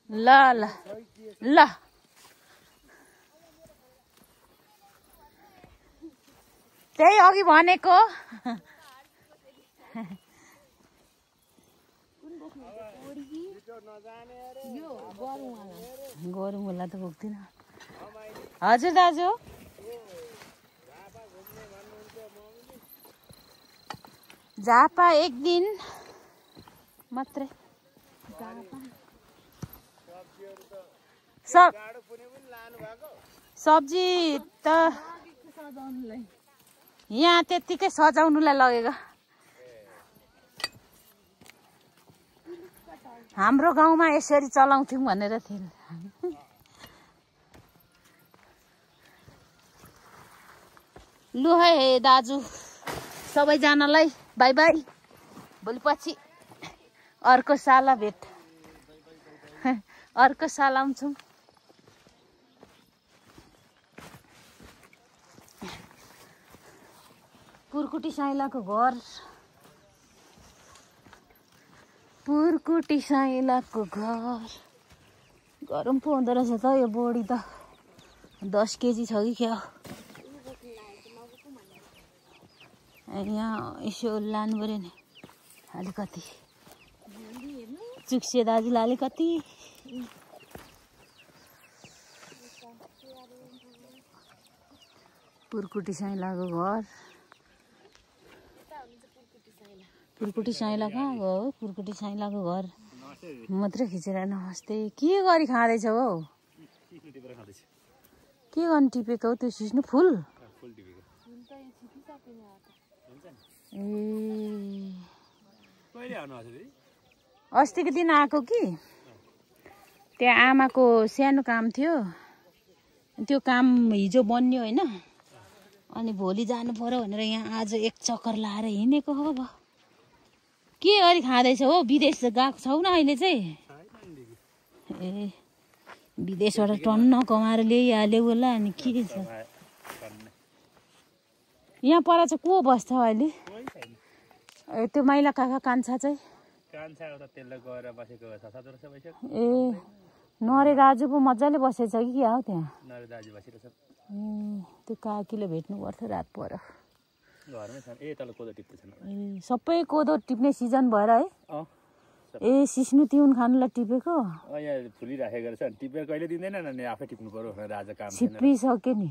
ल ल ल त्यही अघि भनेको गोरुमुला त पुग्दिन हजुर दाजु झापा एक दिन मात्रै सब्जी त यहाँ त्यतिकै सजाउनुलाई लगेको हाम्रो गाउँमा यसरी चलाउँथ्यौँ भनेर थियो लु है दाजु सबैजनालाई बाई बाई भोलिपछि अर्को साला भेट अर्को साल आउँछौँ पुरकुटी साइलाको घर पुरकुटी साइलाको घर गरम पो हुँदो रहेछ त यो बोडी त 10 केजी छ कि क्या यहाँ यसो लानु पर्यो नि अलिकति चुक्से दाजुलाई अलिकति पुरकुटी साइलाको घर पुरकुटी साइला कहाँ गयो पुरकुटी साइलाको घर मात्रै खिचेर नमस्ते के गरी खाँदैछ हौ के गर्नु टिपेको हौ त्यो सिस्नु फुल ए अस्तिको दिन आएको कि त्यहाँ आमाको सानो काम थियो त्यो काम हिजो बन्यो होइन अनि भोलि जानु पर्यो भनेर यहाँ आज एक चक्कर लाएर हिँडेको हो अब के गरी खाँदैछ हो विदेश गएको छौ न अहिले चाहिँ ए विदेशबाट टन्न कमाएर ल्याइहाल्यो होला अनि के छ यहाँ पर चाहिँ को बस्छ अहिले त्यो माइला काका कान्छा चाहिँ ए नरे दाजु पो मजाले बसेछ कि क्या हो त्यहाँ त्यो काकीले भेट्नु पर्छ रात पर सबै कोदो टिप्ने सिजन भएर है ए सिस्नु तिउन खानुलाई टिपेको फुलिराखेको रहेछ टिपेर कहिले दिँदैन नि आफै टिप्नु पर्यो राजा काम छिप्रिसक्यो नि